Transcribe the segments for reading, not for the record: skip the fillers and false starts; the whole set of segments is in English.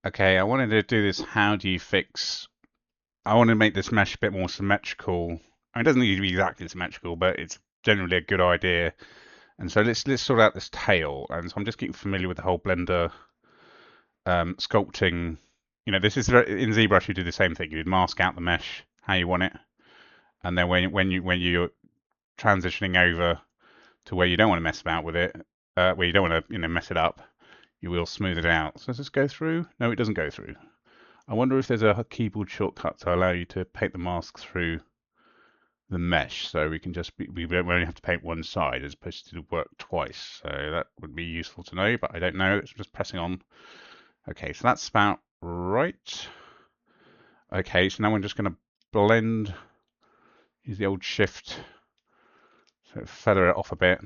Okay, I wanted to do this. How do you fix? I want to make this mesh a bit more symmetrical. I mean, it doesn't need to be exactly symmetrical, but it's generally a good idea. And so let's sort out this tail. And so I'm just getting familiar with the whole Blender sculpting. This is in ZBrush you do the same thing. You'd mask out the mesh how you want it, and then when you're transitioning over to where you don't want to mess about with it, where you don't want to mess it up, you will smooth it out. So does this go through? No, it doesn't go through. I wonder if there's a keyboard shortcut to allow you to paint the mask through the mesh, so we only have to paint one side as opposed to work twice. So that would be useful to know, but I don't know. It's just pressing on. Okay, so that's about right. Okay, so now I'm just going to blend. Use the old shift, so feather it off a bit.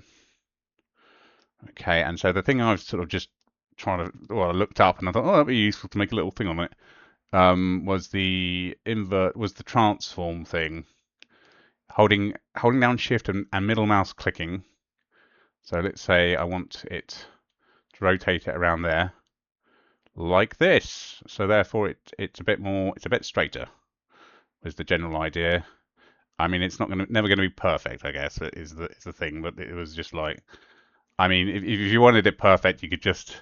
Okay, and so the thing I was sort of just trying to, well, I looked up and I thought, oh, that'd be useful to make a little thing on it. Was the transform thing, holding down shift and middle mouse clicking. So let's say I want it to rotate it around there, like this. So therefore it's a bit straighter, was the general idea. I mean, it's never gonna be perfect, I guess, is the thing. But it was just like, I mean, if you wanted it perfect, you could just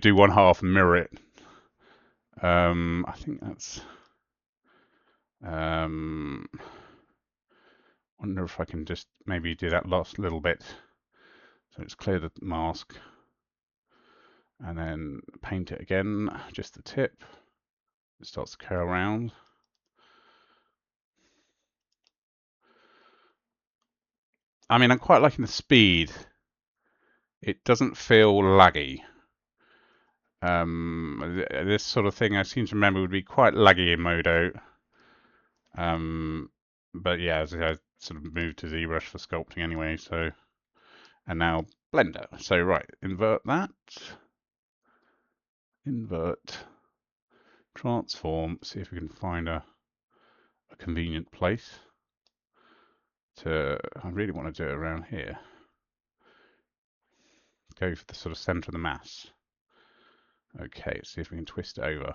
do one half and mirror it. I think that's. Um, Wonder if I can just maybe do that last little bit. So let's clear the mask and then paint it again, just the tip. It starts to curl around. I mean, I'm quite liking the speed. It doesn't feel laggy. This sort of thing I seem to remember would be quite laggy in Modo. But yeah, as I sort of moved to ZBrush for sculpting anyway, so, and now Blender. So right, invert that, invert, transform, see if we can find a convenient place I really want to do it around here. Go for the sort of center of the mass. Okay, let's see if we can twist it over.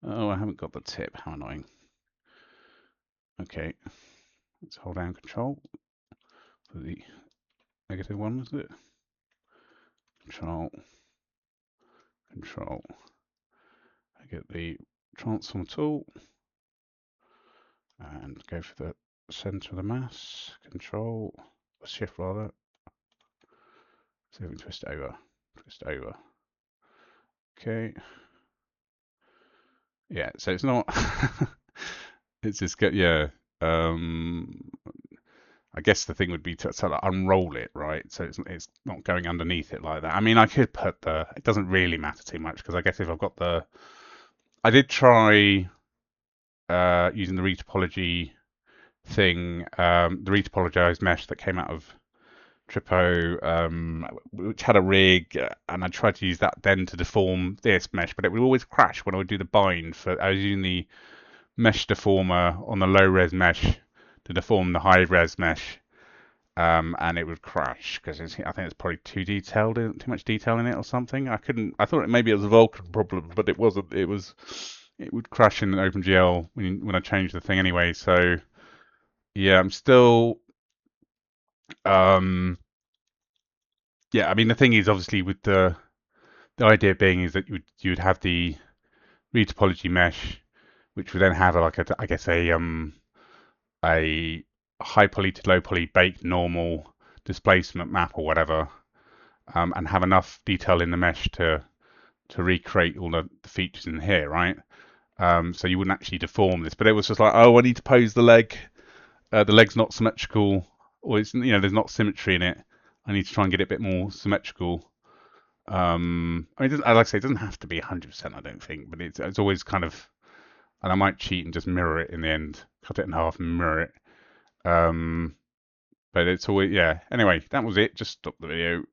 Oh, I haven't got the tip, how annoying. Okay, let's hold down control for the negative one, is it? Control, control. I get the transform tool and go for the center of the mass. Control, shift rather. See if we can twist it over. Twist it over. Okay. Yeah, so it's not. It's just yeah. Um, I guess the thing would be to sort of unroll it, right? So it's not going underneath it like that. I mean, I could put it doesn't really matter too much because I guess if I've got I did try using the retopology thing, the retopologized mesh that came out of Tripo, which had a rig, and I tried to use that then to deform this mesh, but it would always crash when I would do the bind. I was using the mesh deformer on the low res mesh to deform the high res mesh, and it would crash because I think it's probably too much detail in it or something. I thought maybe it was a Vulkan problem, but it wasn't. It would crash in OpenGL when I changed the thing anyway. So yeah, I'm still, um, yeah. I mean, the thing is obviously with the idea being is that you would have the retopology mesh, which would then have I guess a high poly to low poly baked normal displacement map or whatever, and have enough detail in the mesh to recreate all the features in here, right? So you wouldn't actually deform this, but it was just like, oh, I need to pose the leg. The leg's not symmetrical, or there's not symmetry in it. I need to try and get it a bit more symmetrical. I mean, like I say, it doesn't have to be 100%, I don't think, but it's always kind of, and I might cheat and just mirror it in the end, cut it in half and mirror it. But it's always, yeah. Anyway, that was it. Just stop the video.